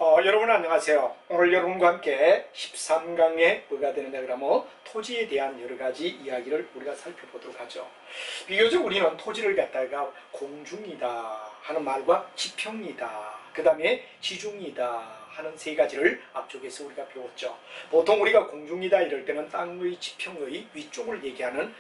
여러분 안녕하세요. 오늘 여러분과 함께 13강에 뭐가 되느냐 그러면 토지에 대한 여러 가지 이야기를 우리가 살펴보도록 하죠. 비교적 우리는 토지를 갖다가 공중이다 하는 말과 지평이다, 그 다음에 지중이다 하는 세 가지를 앞쪽에서 우리가 배웠죠. 보통 우리가 공중이다 이럴 때는 땅의 지평의 위쪽을 얘기하는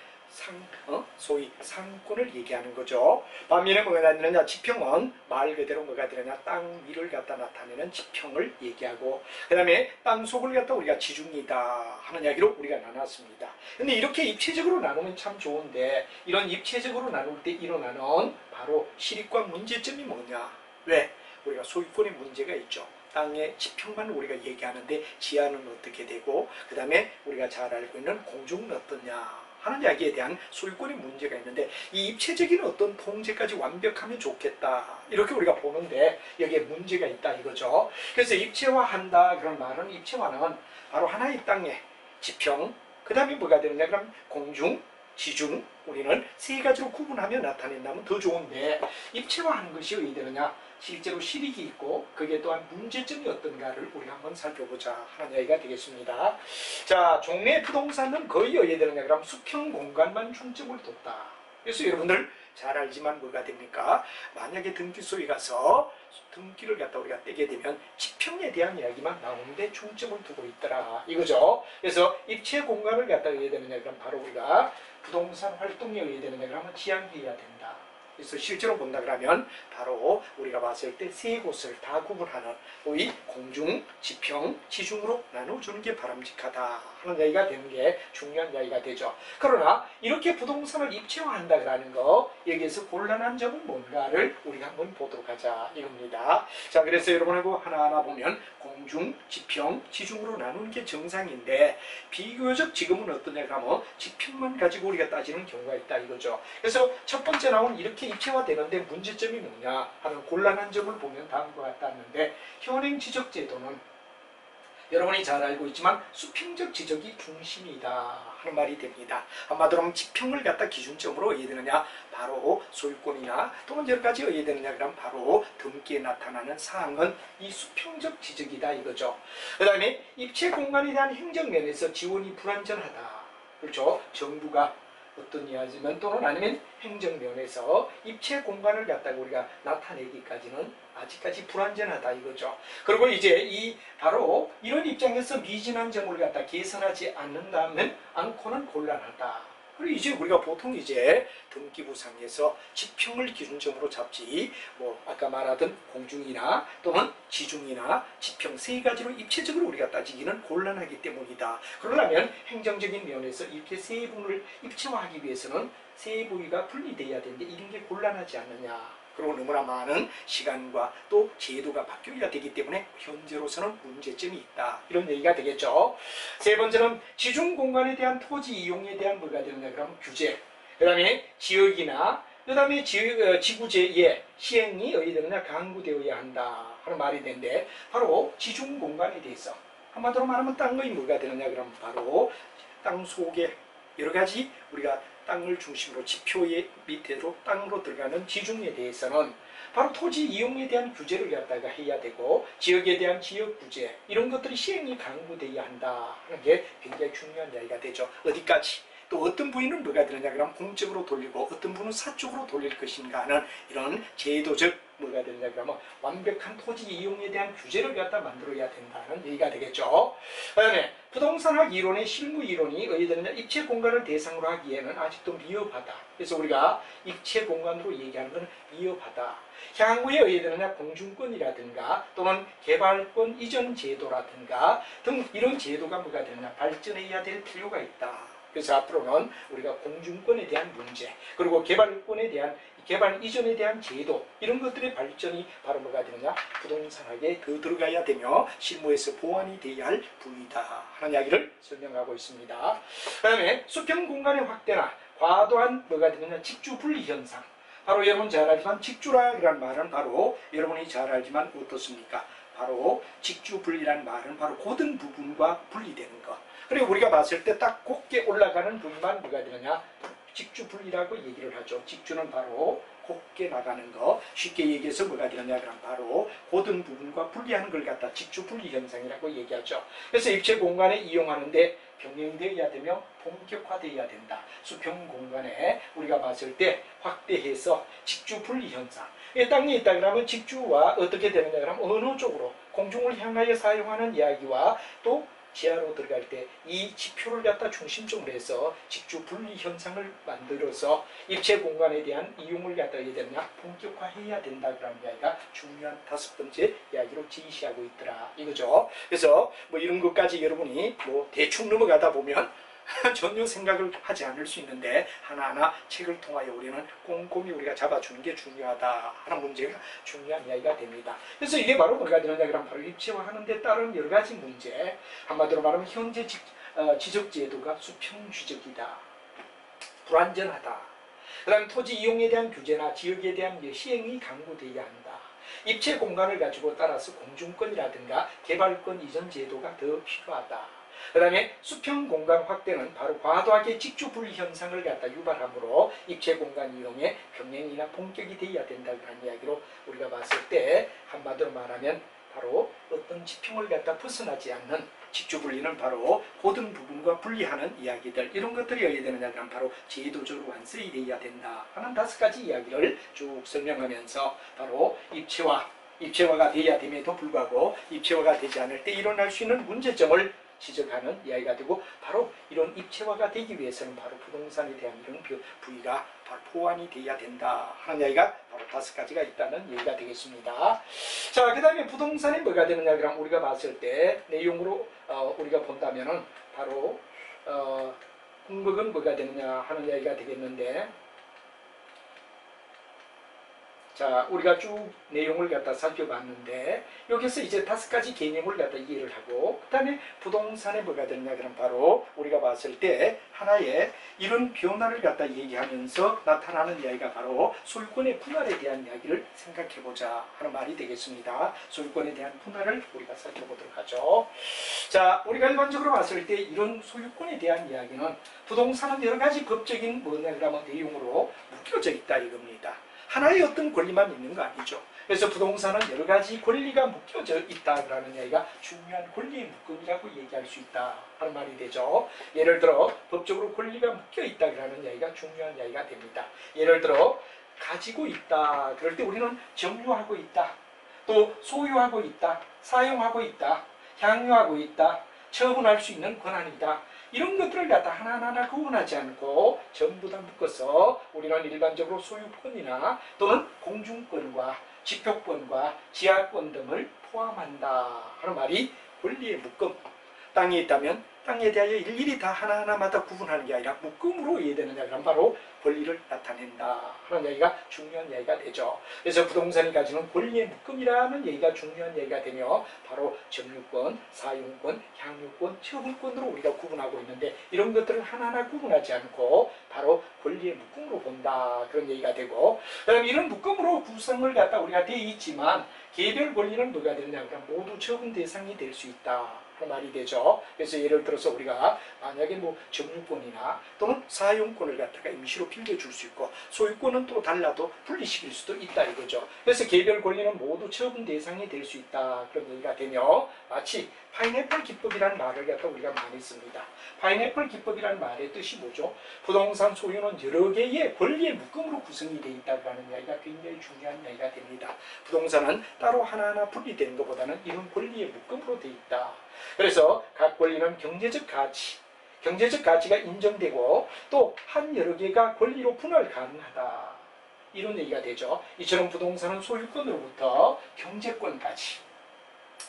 소위 상권을 얘기하는 거죠. 반면에 뭐가 되느냐, 지평은 말 그대로 뭐가 되느냐, 땅 위를 갖다 나타내는 지평을 얘기하고, 그 다음에 땅 속을 갖다 우리가 지중이다 하는 이야기로 우리가 나눴습니다. 근데 이렇게 입체적으로 나누면 참 좋은데, 이런 입체적으로 나눌 때 일어나는 바로 실익과 문제점이 뭐냐. 왜? 우리가 소유권의 문제가 있죠. 땅의 지평만 우리가 얘기하는데 지하는 어떻게 되고, 그 다음에 우리가 잘 알고 있는 공중은 어떠냐 하는 이야기에 대한 소유권의 문제가 있는데, 이 입체적인 어떤 통제까지 완벽하면 좋겠다 이렇게 우리가 보는데 여기에 문제가 있다 이거죠. 그래서 입체화한다 그런 말은, 입체화는 바로 하나의 땅의 지평, 그 다음에 뭐가 되느냐 그럼 공중, 지중, 우리는 세 가지로 구분하며 나타낸다면 더 좋은데, 입체화하는 것이 왜 되느냐, 실제로 실익이 있고 그게 또한 문제점이 어떤가를 우리가 한번 살펴보자 하는 이야기가 되겠습니다. 자, 종래 부동산은 거의 어디에 되느냐 그럼 수평 공간만 중점을 뒀다. 그래서 여러분들 잘 알지만 뭐가 됩니까? 만약에 등기소에 가서 등기를 갖다 우리가 떼게 되면 지평에 대한 이야기만 나오는데 중점을 두고 있더라 이거죠. 그래서 입체 공간을 갖다 의해야 되느냐 그럼 바로 우리가 부동산 활동에 의해야 되느냐 그러면 지향해야 된다. 그래서 실제로 본다 그러면 바로 우리가 봤을 때 세 곳을 다 구분하는 이 공중, 지평, 지중으로 나눠주는 게 바람직하다 하는 이야기가 되는 게 중요한 이야기가 되죠. 그러나 이렇게 부동산을 입체화한다라는 거, 여기에서 곤란한 점은 뭔가를 우리가 한번 보도록 하자 이겁니다. 자, 그래서 여러분하고 하나하나 보면 공중, 지평, 지중으로 나누는 게 정상인데, 비교적 지금은 어떠냐 하면 지평만 가지고 우리가 따지는 경우가 있다 이거죠. 그래서 첫 번째 나온 이렇게 입체화되는데 문제점이 뭐냐 하는 곤란한 점을 보면 다음과 같았는데, 현행 지적 제도는 여러분이 잘 알고 있지만 수평적 지적이 중심이다 하는 말이 됩니다. 한마디로 하면 지평을 갖다 기준점으로 어디에 되느냐, 바로 소유권이나 또는 여러 가지 어디에 되느냐 그럼 바로 등기에 나타나는 사항은 이 수평적 지적이다 이거죠. 그 다음에 입체 공간에 대한 행정면에서 지원이 불완전하다. 그렇죠. 정부가 어떤 이야기면 또는 아니면 행정면에서 입체 공간을 갖다가 우리가 나타내기까지는 아직까지 불완전하다 이거죠. 그리고 이제 이 바로 이런 입장에서 미진한 점을 갖다 개선하지 않고는 곤란하다. 그리고 이제 우리가 보통 이제 등기부상에서 지평을 기준점으로 잡지, 뭐 아까 말하던 공중이나 또는 지중이나 지평 세 가지로 입체적으로 우리가 따지기는 곤란하기 때문이다. 그러려면 행정적인 면에서 이렇게 세 부분을 입체화하기 위해서는 세 부위가 분리되어야 되는데 이런 게 곤란하지 않느냐. 그리고 너무나 많은 시간과 또 제도가 바뀌어야 되기 때문에 현재로서는 문제점이 있다. 이런 얘기가 되겠죠. 세 번째는 지중 공간에 대한 토지 이용에 대한 뭐가 되느냐 그러면 규제, 그 다음에 지역이나 그 다음에 지구제의 시행이 어디 되느냐 강구되어야 한다 하는 말이 되는데, 바로 지중 공간에 대해서 한마디로 말하면 땅의 뭐가 되느냐 그러면 바로 땅 속에 여러 가지 우리가 땅을 중심으로 지표의 밑으로 땅으로 들어가는 지중에 대해서는 바로 토지 이용에 대한 규제를 갖다가 해야 되고, 지역에 대한 지역 규제 이런 것들이 시행이 강구되어야 한다 하는 게 굉장히 중요한 이야기가 되죠. 어디까지, 또 어떤 부위는 뭐가 되느냐 그러면 공적으로 돌리고 어떤 부분은 사적으로 돌릴 것인가 하는 이런 제도적 뭐가 되느냐 그러면 완벽한 토지 이용에 대한 규제를 갖다 만들어야 된다는 얘기가 되겠죠. 그 다음에 부동산학 이론의 실무 이론이 어디 되느냐, 입체 공간을 대상으로 하기에는 아직도 미흡하다. 그래서 우리가 입체 공간으로 얘기하는 건 미흡하다. 향후에 어디 되느냐 공중권이라든가 또는 개발권 이전 제도라든가 등 이런 제도가 뭐가 되느냐 발전해야 될 필요가 있다. 그래서 앞으로는 우리가 공중권에 대한 문제, 그리고 개발권에 대한, 개발 이전에 대한 제도 이런 것들의 발전이 바로 뭐가 되느냐 부동산학에 더 들어가야 되며 실무에서 보완이 되어야 할 부위다 하는 이야기를 설명하고 있습니다. 그 다음에 수평 공간의 확대나 과도한 뭐가 되느냐 직주 분리 현상. 바로 여러분 잘 알지만 직주라는 말은 바로 여러분이 잘 알지만 어떻습니까? 바로 직주 분리라는 말은 바로 고든 부분과 분리되는 것. 그리고 우리가 봤을 때 딱 곱게 올라가는 부분만 뭐가 되느냐 직주 분리라고 얘기를 하죠. 직주는 바로 곱게 나가는 거, 쉽게 얘기해서 뭐가 되느냐 그럼 바로 고든 부분과 분리하는 걸 갖다 직주 분리 현상이라고 얘기하죠. 그래서 입체 공간에 이용하는데 병행되어야 되며 본격화되어야 된다. 수평 공간에 우리가 봤을 때 확대해서 직주 분리 현상. 땅이 있다 그러면 직주와 어떻게 되느냐 그러면 어느 쪽으로 공중을 향하여 사용하는 이야기와 또 지하로 들어갈 때 이 지표를 갖다 중심적으로 해서 직주 분리 현상을 만들어서 입체 공간에 대한 이용을 갖다 해야 되느냐 본격화해야 된다 그런 이야기가 중요한 5번째 이야기로 제시하고 있더라 이거죠. 그래서 뭐 이런 것까지 여러분이 뭐 대충 넘어가다 보면 전혀 생각을 하지 않을 수 있는데 하나하나 책을 통하여 우리는 꼼꼼히 우리가 잡아주는 게 중요하다 하는 문제가 중요한 이야기가 됩니다. 그래서 이게 바로 뭐가 되느냐 그러면 바로 입체화하는 데 따른 여러 가지 문제, 한마디로 말하면 현재 지적제도가 수평지적이다, 불완전하다, 그 다음에 토지 이용에 대한 규제나 지역에 대한 시행이 강구되어야 한다, 입체 공간을 가지고 따라서 공중권이라든가 개발권 이전 제도가 더 필요하다, 그 다음에 수평 공간 확대는 바로 과도하게 직주 분리 현상을 갖다 유발하므로 입체 공간 이용에 병행이나 본격이 되어야 된다는 이야기로 우리가 봤을 때 한마디로 말하면 바로 어떤 지평을 갖다 벗어나지 않는 직주 분리는 바로 고든 부분과 분리하는 이야기들, 이런 것들이어야 되느냐 그럼 바로 제도적으로 완성이 되어야 된다 하는 5가지 이야기를 쭉 설명하면서 바로 입체화가 되어야 됨에도 불구하고 입체화가 되지 않을 때 일어날 수 있는 문제점을 지적하는 이야기가 되고, 바로 이런 입체화가 되기 위해서는 바로 부동산에 대한 이런 부위가 바로 보완이 되어야 된다 하는 이야기가 바로 5가지가 있다는 얘기가 되겠습니다. 자, 그 다음에 부동산이 뭐가 되느냐 그럼 우리가 봤을 때 내용으로 우리가 본다면은 바로 궁극은 뭐가 되느냐 하는 이야기가 되겠는데, 자, 우리가 쭉 내용을 갖다 살펴봤는데 여기서 이제 5가지 개념을 갖다 이해를 하고, 그 다음에 부동산에 뭐가 되느냐 그럼 바로 우리가 봤을 때 하나의 이런 변화를 갖다 얘기하면서 나타나는 이야기가 바로 소유권의 분할에 대한 이야기를 생각해보자 하는 말이 되겠습니다. 소유권에 대한 분할을 우리가 살펴보도록 하죠. 자, 우리가 일반적으로 봤을 때 이런 소유권에 대한 이야기는 부동산은 여러 가지 법적인 뭐냐 그러면 내용으로 묶여져 있다 이겁니다. 하나의 어떤 권리만 있는 거 아니죠. 그래서 부동산은 여러 가지 권리가 묶여져 있다라는 이야기가 중요한 권리의 묶음이라고 얘기할 수 있다 하는 말이 되죠. 예를 들어 법적으로 권리가 묶여 있다라는 이야기가 중요한 이야기가 됩니다. 예를 들어 가지고 있다 그럴 때 우리는 점유하고 있다, 또 소유하고 있다, 사용하고 있다, 향유하고 있다, 처분할 수 있는 권한이다, 이런 것들을 갖다 하나하나 구분하지 않고 전부 다 묶어서 우리는 일반적으로 소유권이나 또는 공중권과 지표권과 지하권 등을 포함한다 하는 말이 권리의 묶음. 땅이 있다면 땅에 대하여 일일이 다 하나하나마다 구분하는 게 아니라 묶음으로 이해되느냐 그럼 바로 권리를 나타낸다 하는 얘기가 중요한 얘기가 되죠. 그래서 부동산이 가지는 권리의 묶음이라는 얘기가 중요한 얘기가 되며 바로 점유권, 사용권, 향유권, 처분권으로 우리가 구분하고 있는데 이런 것들을 하나하나 구분하지 않고 바로 권리의 묶음으로 본다 그런 얘기가 되고, 그다음에 이런 묶음으로 구성을 갖다 우리가 돼 있지만 개별 권리는 뭐가 되느냐 그럼 모두 처분 대상이 될 수 있다 그 말이 되죠. 그래서 예를 들어서 우리가 만약에 뭐 점유권이나 또는 사용권을 갖다가 임시로 빌려줄 수 있고 소유권은 또 달라도 분리시킬 수도 있다 이거죠. 그래서 개별 권리는 모두 처분 대상이 될 수 있다 그런 얘기가 되며, 마치 파인애플 기법이라는 말을 갖다 우리가 많이 씁니다. 파인애플 기법이라는 말의 뜻이 뭐죠? 부동산 소유는 여러 개의 권리의 묶음으로 구성이 되어 있다는 이야기가 굉장히 중요한 이야기가 됩니다. 부동산은 따로 하나하나 분리되는 것보다는 이런 권리의 묶음으로 되어 있다. 그래서 각 권리는 경제적 가치가 인정되고 또 한 여러 개가 권리로 분할 가능하다 이런 얘기가 되죠. 이처럼 부동산은 소유권으로부터 경제권까지,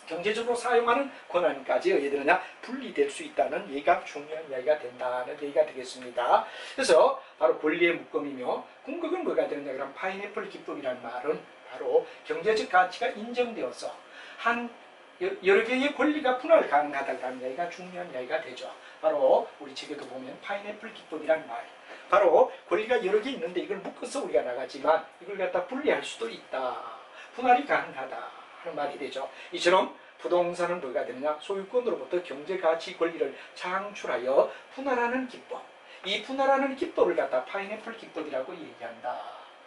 경제적으로 사용하는 권한까지 어디에 되느냐 분리될 수 있다는 얘기가 중요한 이야기가 된다는 얘기가 되겠습니다. 그래서 바로 권리의 묶음이며, 궁극은 뭐가 되느냐 그럼 파인애플 기법이라는 말은 바로 경제적 가치가 인정되어서 한 여러 개의 권리가 분할 가능하다는 이야기가 중요한 이야기가 되죠. 바로 우리 책에도 보면 파인애플 기법이란 말, 바로 권리가 여러 개 있는데 이걸 묶어서 우리가 나가지만 이걸 갖다 분리할 수도 있다, 분할이 가능하다 하는 말이 되죠. 이처럼 부동산은 뭐가 되느냐 소유권으로부터 경제가치 권리를 창출하여 분할하는 기법, 이 분할하는 기법을 갖다 파인애플 기법이라고 얘기한다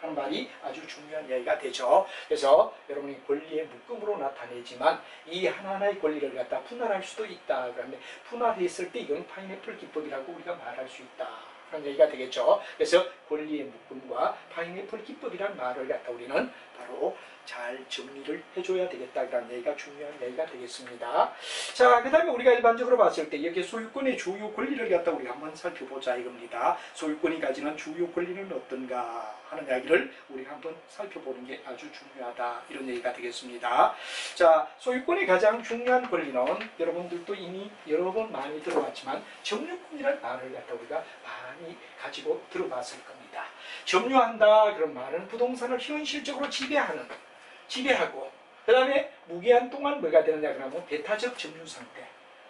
하는 말이 아주 중요한 이야기가 되죠. 그래서 여러분이 권리의 묶음으로 나타내지만 이 하나하나의 권리를 갖다 분할할 수도 있다. 그런데 분할했을 때 이건 파인애플 기법이라고 우리가 말할 수 있다. 그런 얘기가 되겠죠. 그래서 권리의 묶음과 파인애플 기법이란 말을 갖다 우리는 바로 잘 정리를 해줘야 되겠다라는 얘기가 중요한 얘기가 되겠습니다. 자, 그 다음에 우리가 일반적으로 봤을 때 여기 소유권의 주요 권리를 갖다 우리가 한번 살펴보자 이겁니다. 소유권이 가지는 주요 권리는 어떤가 하는 이야기를 우리가 한번 살펴보는 게 아주 중요하다 이런 얘기가 되겠습니다. 자, 소유권의 가장 중요한 권리는 여러분들도 이미 여러 번 많이 들어봤지만 점유권이라는 말을 갖다 우리가 많이 가지고 들어봤을 겁니다. 점유한다 그런 말은 부동산을 현실적으로 지배하고 그 다음에 무기한 동안 뭐가 되느냐 그러면 배타적 점유 상태.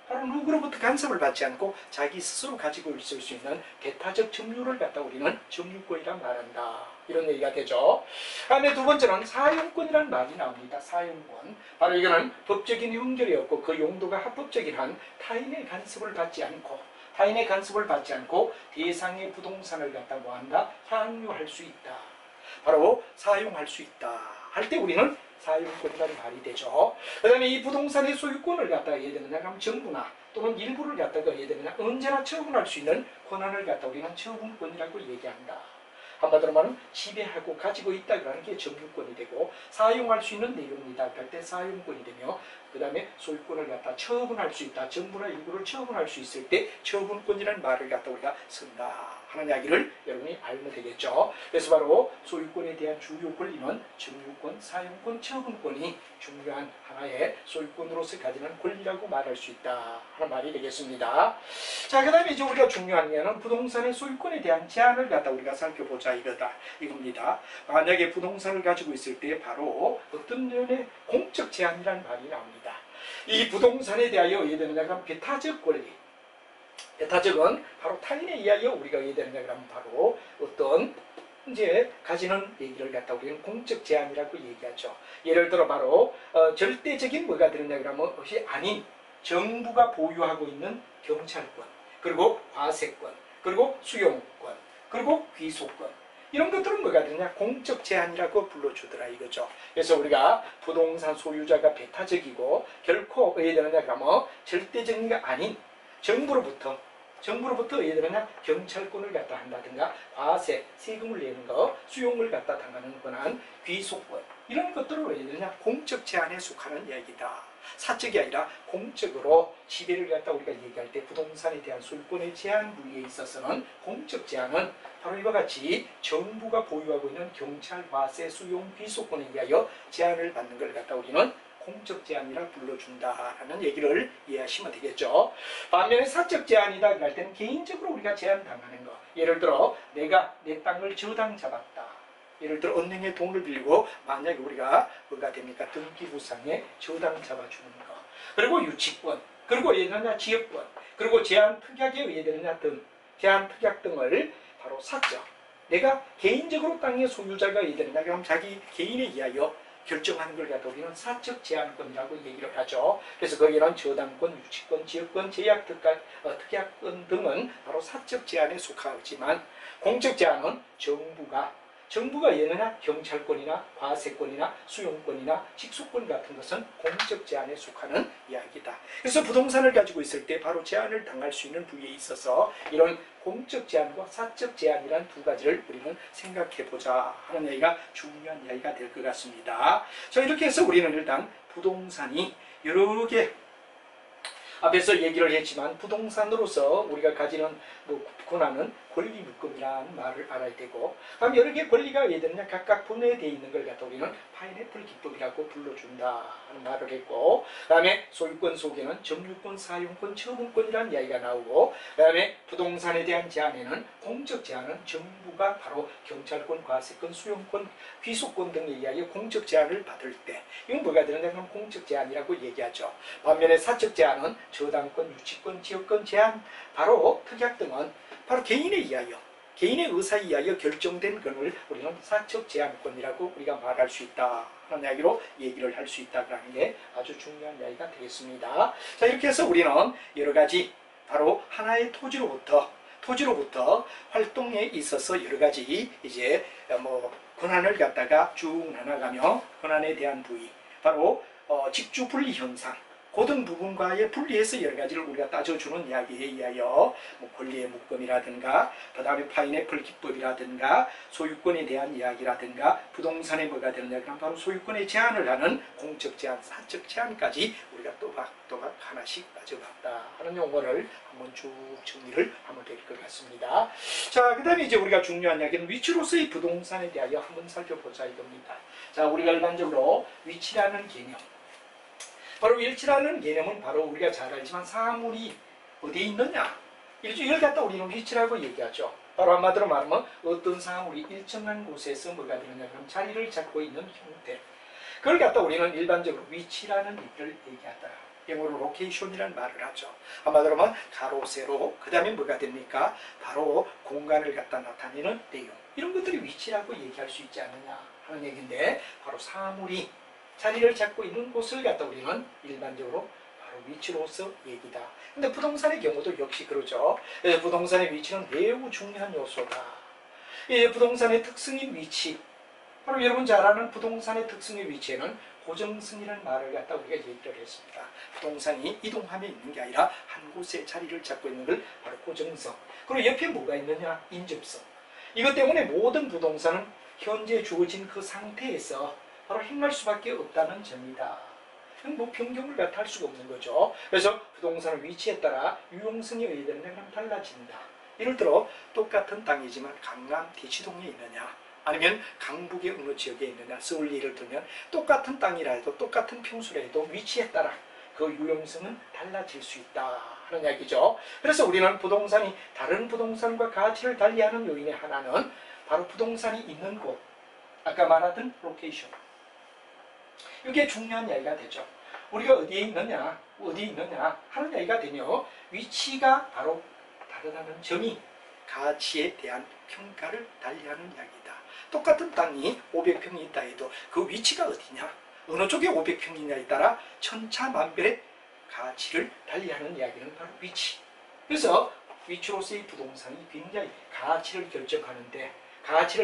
바로 누구로부터 간섭을 받지 않고 자기 스스로 가지고 있을 수 있는 배타적 점유를 갖다 우리는 점유권이란 말한다. 이런 얘기가 되죠. 다음에 두 번째는 사용권이라는 말이 나옵니다. 사용권. 바로 이거는 법적인 연결이 없고 그 용도가 합법적인 한 타인의 간섭을 받지 않고 대상의 부동산을 갖다 뭐한다? 향유할 수 있다. 바로 사용할 수 있다. 할 때 우리는 사용권이라는 말이 되죠. 그 다음에 이 부동산의 소유권을 갖다가 해야 되느냐 그럼 정부나 또는 일부를 갖다가 해야 되느냐 언제나 처분할 수 있는 권한을 갖다 우리는 처분권이라고 얘기한다. 한마디로 말하면 지배하고 가지고 있다 그러는 게 점유권이 되고 사용할 수 있는 내용이다 할 때 사용권이 되며 그 다음에 소유권을 갖다 처분할 수 있다. 정부나 일부를 처분할 수 있을 때 처분권이라는 말을 갖다 우리가 쓴다 하는 이야기를 여러분이 알면 되겠죠. 그래서 바로 소유권에 대한 주요 권리는 점유권, 사용권, 처분권이 중요한 하나의 소유권으로서 가지는 권리라고 말할 수 있다 하는 말이 되겠습니다. 자, 그 다음에 이제 우리가 중요한 게는 부동산의 소유권에 대한 제한을 갖다 우리가 살펴보자 이겁니다. 만약에 부동산을 가지고 있을 때 바로 어떤 면의 공적 제한이라는 말이 나옵니다. 이 부동산에 대하여 해야 되느냐 그러면 배타적 권리. 배타적은 바로 타인에 의하여 우리가 해야 되느냐 그러면 바로 어떤 이제 가지는 얘기를 갖다 우리는 공적 제한이라고 얘기하죠. 예를 들어 바로 절대적인 뭐가 되느냐 그러면 것이 아닌 정부가 보유하고 있는 경찰권, 그리고 과세권, 그리고 수용권, 그리고 귀속권. 이런 것들은 뭐가 되느냐? 공적 제한이라고 불러주더라 이거죠. 그래서 우리가 부동산 소유자가 배타적이고 결코 왜 되느냐 그러면 절대적인 게 아닌 정부로부터 왜 되느냐? 경찰권을 갖다 한다든가 과세, 세금을 내는 거, 수용을 갖다 당하는 권한, 귀속권 이런 것들을 왜 되느냐? 공적 제한에 속하는 이야기다. 사적이 아니라 공적으로 지배를 갖다 우리가 얘기할 때 부동산에 대한 소유권의 제한 부위에 있어서는 공적 제한은 바로 이와 같이 정부가 보유하고 있는 경찰, 과세, 수용, 귀속권에 의하여 제한을 받는 걸 갖다 우리는 공적 제한이라 불러준다라는 얘기를 이해하시면 되겠죠. 반면에 사적 제한이다 할 때는 개인적으로 우리가 제한당하는 거. 예를 들어 내가 내 땅을 저당 잡았다. 예를 들어 은행에 돈을 빌리고 만약에 우리가 뭐가 됩니까? 등기부상에 저당 잡아주는 거. 그리고 유치권, 그리고 예전에 지역권, 그리고 제한 특약에 의해 되느냐 등 제한 특약 등을 바로 사적. 내가 개인적으로 땅의 소유자가 의해 되느냐 그럼 자기 개인에 의하여 결정하는 걸 갖다 우리는 사적 제한권이라고 얘기를 하죠. 그래서 거기는 저당권, 유치권, 지역권, 제약 특약권 등은 바로 사적 제한에 속하지만 공적 제한은 정부가 얘느냐 경찰권이나 과세권이나 수용권이나 직수권 같은 것은 공적 제한에 속하는 이야기다. 그래서 부동산을 가지고 있을 때 바로 제한을 당할 수 있는 부위에 있어서 이런 공적 제한과 사적 제한이란 두 가지를 우리는 생각해보자 하는 얘기가 중요한 이야기가 될 것 같습니다. 자, 이렇게 해서 우리는 일단 부동산이 여러 개 앞에서 얘기를 했지만 부동산으로서 우리가 가지는 권한은 권리 묶음이라는 말을 알아야 되고 그럼 여러 개의 권리가 왜 되느냐 각각 분해되어 있는 걸 갖다 우리는 파인애플 기법이라고 불러준다 하는 말을 했고 그 다음에 소유권 속에는 점유권, 사용권, 처분권이라는 이야기가 나오고 그 다음에 부동산에 대한 제한에는 공적 제한은 정부가 바로 경찰권, 과세권, 수용권, 귀속권 등에 의하여 공적 제한을 받을 때 이건 뭐가 되느냐 그럼 공적 제한이라고 얘기하죠. 반면에 사적 제한은 저당권, 유치권, 지역권 제한, 바로 특약 등은 바로 개인에 의하여, 개인의 의사에 의하여 결정된 것을 우리는 사적 제한권이라고 우리가 말할 수 있다 하는 이야기로 얘기를 할 수 있다는 게 아주 중요한 이야기가 되겠습니다. 자, 이렇게 해서 우리는 여러 가지 바로 하나의 토지로부터 활동에 있어서 여러 가지 이제 권한을 갖다가 쭉 나눠가며 권한에 대한 부위, 바로 직주 분리 현상, 고등 부분과의 분리해서 여러 가지를 우리가 따져주는 이야기에 의하여 뭐 권리의 묶음이라든가, 그 다음에 파인애플 기법이라든가, 소유권에 대한 이야기라든가, 부동산에 뭐가 되느냐, 그럼 바로 소유권에 제한을 하는 공적 제한, 사적 제한까지 우리가 또박또박 하나씩 따져봤다 하는 용어를 한번 쭉 정리를 하면 될 것 같습니다. 자, 그 다음에 이제 우리가 중요한 이야기는 위치로서의 부동산에 대하여 한번 살펴보자 이겁니다. 자, 우리가 일반적으로 위치라는 개념, 바로 위치라는 개념은 바로 우리가 잘 알지만 사물이 어디에 있느냐, 이걸 갖다 우리는 위치라고 얘기하죠. 바로 한마디로 말하면 어떤 사물이 일정한 곳에서 뭐가 되느냐, 그럼 자리를 잡고 있는 형태, 그걸 갖다 우리는 일반적으로 위치라는 얘기를 얘기하다. 영어로 로케이션이라는 말을 하죠. 한마디로 말하면 가로, 세로, 그 다음에 뭐가 됩니까? 바로 공간을 갖다 나타내는 내용, 이런 것들이 위치라고 얘기할 수 있지 않느냐 하는 얘기인데, 바로 사물이 자리를 잡고 있는 곳을 갖다 우리는 일반적으로 바로 위치로서 얘기다. 근데 부동산의 경우도 역시 그러죠. 부동산의 위치는 매우 중요한 요소다. 부동산의 특성인 위치, 바로 여러분 잘 아는 부동산의 특성의 위치에는 고정성이라는 말을 갖다 우리가 얘기를 했습니다. 부동산이 이동하며 있는 게 아니라 한 곳에 자리를 잡고 있는 걸 바로 고정성. 그리고 옆에 뭐가 있느냐, 인접성. 이것 때문에 모든 부동산은 현재 주어진 그 상태에서 바로 행할 수밖에 없다는 점이다. 뭐 변경을 갖다 할 수가 없는 거죠. 그래서 부동산의 위치에 따라 유용성에 의해서 달라진다. 예를 들어 똑같은 땅이지만 강남 대치동에 있느냐, 아니면 강북의 어느 지역에 있느냐, 서울 예를 들면 똑같은 땅이라 해도 똑같은 평수라 해도 위치에 따라 그 유용성은 달라질 수 있다 하는 이야기죠. 그래서 우리는 부동산이 다른 부동산과 가치를 달리하는 요인의 하나는 바로 부동산이 있는 곳, 아까 말하던 로케이션, 이게 중요한 이야기가 되죠. 우리가 어디에 있느냐 하는 이야기가 되며, 위치가 바로 다르다는 점이 가치에 대한 평가를 달리하는 이야기다. 똑같은 땅이 500평이 있다 해도 그 위치가 어디냐, 어느 쪽에 500평이냐에 따라 천차만별의 가치를 달리하는 이야기는 바로 위치. 그래서 위치로서의 부동산이 굉장히 가치를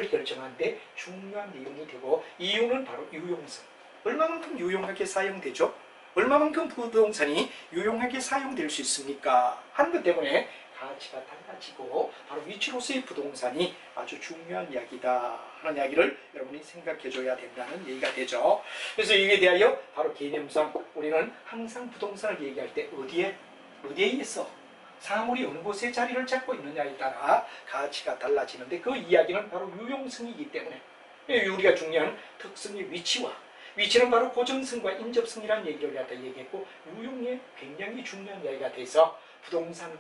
결정하는데 중요한 내용이 되고, 이유는 바로 유용성. 얼마만큼 유용하게 사용되죠? 얼마만큼 부동산이 유용하게 사용될 수 있습니까? 하는 것 때문에 가치가 달라지고, 바로 위치로서의 부동산이 아주 중요한 이야기다 하는 이야기를 여러분이 생각해 줘야 된다는 얘기가 되죠. 그래서 이에 대하여 바로 개념상 우리는 항상 부동산을 얘기할 때 어디에 있어? 사물이 어느 곳에 자리를 잡고 있느냐에 따라 가치가 달라지는데, 그 이야기는 바로 유용성이기 때문에 우리가 중요한 특성의 위치는 바로 고정성과 인접성이라는 얘기를 갖다 얘기했고, 유용에 굉장히 중요한 이야기가 돼서 부동산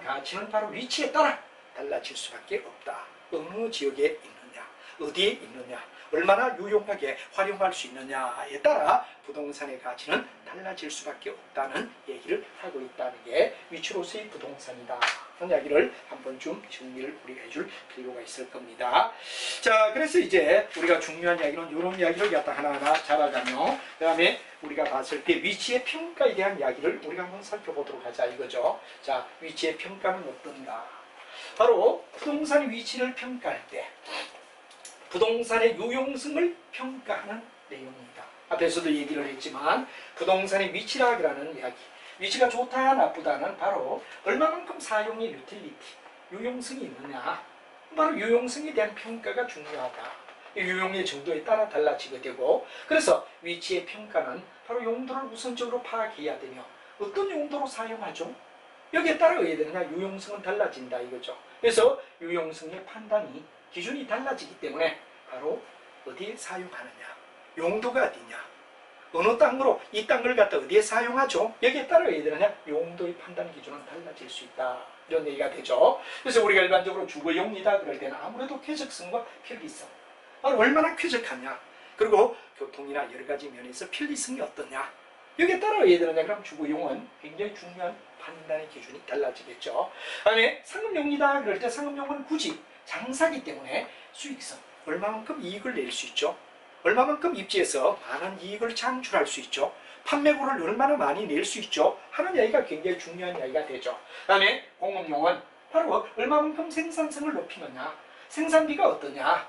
가치는 바로 위치에 따라 달라질 수밖에 없다. 어느 지역에 있느냐, 어디에 있느냐, 얼마나 유용하게 활용할 수 있느냐에 따라 부동산의 가치는 달라질 수밖에 없다는 얘기를 하고 있다는 게 위치로서의 부동산이다 하는 이야기를 한번 좀 정리를 우리가 해줄 필요가 있을 겁니다. 자, 그래서 이제 우리가 중요한 이야기는 이런 이야기를 갖다 하나하나 잡아가며, 그 다음에 우리가 봤을 때 위치의 평가에 대한 이야기를 우리가 한번 살펴보도록 하자 이거죠. 자, 위치의 평가는 어떤가? 바로 부동산의 위치를 평가할 때 부동산의 유용성을 평가하는 내용입니다. 앞에서도 얘기를 했지만 부동산의 위치라는 이야기, 위치가 좋다 나쁘다는 바로 얼마만큼 사용의 유용성이 있느냐, 바로 유용성에 대한 평가가 중요하다. 유용의 정도에 따라 달라지게 되고, 그래서 위치의 평가는 바로 용도를 우선적으로 파악해야 되며, 어떤 용도로 사용하죠? 여기에 따라 어떻게 되느냐, 유용성은 달라진다 이거죠. 그래서 유용성의 판단이 기준이 달라지기 때문에 바로 어디에 사용하느냐, 용도가 어디냐, 어느 땅으로 이 땅을 갖다 어디에 사용하죠? 여기에 따라 어떻게 되느냐, 용도의 판단 기준은 달라질 수 있다 이런 얘기가 되죠. 그래서 우리가 일반적으로 주거용이다 그럴 때는 아무래도 쾌적성과 편리성, 바로 얼마나 쾌적하냐, 그리고 교통이나 여러 가지 면에서 편리성이 어떠냐, 여기에 따라 어떻게 되느냐, 그럼 주거용은 굉장히 중요한 판단의 기준이 달라지겠죠. 다음에 상업용이다 그럴 때 상업용은 굳이 장사기 때문에 수익성, 얼마만큼 이익을 낼 수 있죠? 얼마만큼 입지에서 많은 이익을 창출할 수 있죠? 판매고를 얼마나 많이 낼 수 있죠? 하는 이야기가 굉장히 중요한 이야기가 되죠. 그 다음에 공업용은 바로 얼마만큼 생산성을 높이느냐, 생산비가 어떠냐,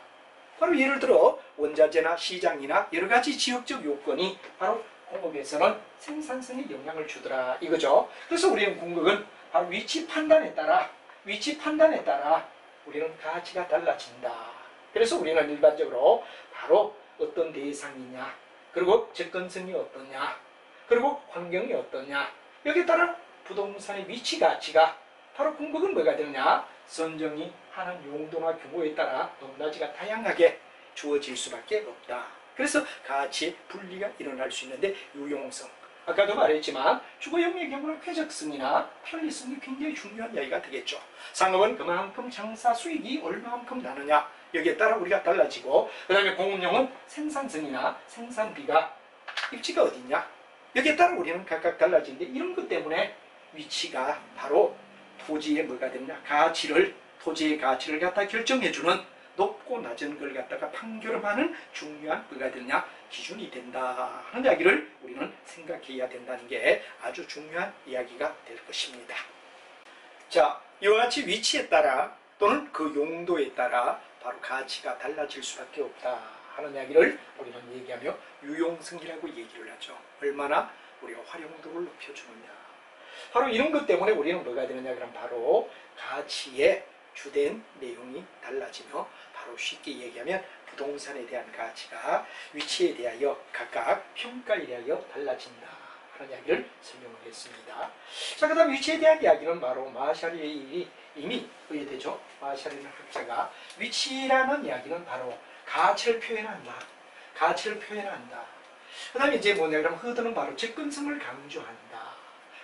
바로 예를 들어 원자재나 시장이나 여러 가지 지역적 요건이 바로 공급에서는 생산성에 영향을 주더라 이거죠. 그래서 우리는 공급은 바로 위치 판단에 따라 우리는 가치가 달라진다. 그래서 우리는 일반적으로 바로 어떤 대상이냐, 그리고 접근성이 어떠냐, 그리고 환경이 어떠냐, 여기에 따라 부동산의 위치 가치가 바로 공급은 뭐가 되느냐, 선정이 하는 용도나 규모에 따라 높낮이가 다양하게 주어질 수밖에 없다. 그래서 가치의 분리가 일어날 수 있는데 유용성, 아까도 말했지만 주거용의 경우는 쾌적성이나 편리성이 굉장히 중요한 이야기가 되겠죠. 상업은 그만큼 장사 수익이 얼마만큼 나느냐, 여기에 따라 우리가 달라지고, 그 다음에 공업용은 생산성이나 생산비가 입지가 어디냐, 여기에 따라 우리는 각각 달라지는데, 이런 것 때문에 위치가 바로 토지의 뭐가 되느냐, 토지의 가치를 갖다 결정해주는 높고 낮은 걸 갖다가 판결하는 중요한 뭐가 되느냐, 기준이 된다 하는 이야기를 우리는 생각해야 된다는 게 아주 중요한 이야기가 될 것입니다. 자, 이와 같이 위치에 따라 또는 그 용도에 따라 바로 가치가 달라질 수밖에 없다 하는 이야기를 우리는 얘기하며 유용성이라고 얘기를 하죠. 얼마나 우리가 활용도를 높여주느냐. 바로 이런 것 때문에 우리는 뭐가 되느냐, 그럼 바로 가치의 주된 내용이 달라지며, 바로 쉽게 얘기하면 부동산에 대한 가치가 위치에 대하여 각각 평가에 대하여 달라진다 하는 이야기를 설명하겠습니다. 자, 그 다음 위치에 대한 이야기는 바로 마샬이 이미 의뢰되죠. 마샬이라는 학자가 위치라는 이야기는 바로 가치를 표현한다. 그 다음에 이제 뭐냐, 그럼 허드는 바로 접근성을 강조한다.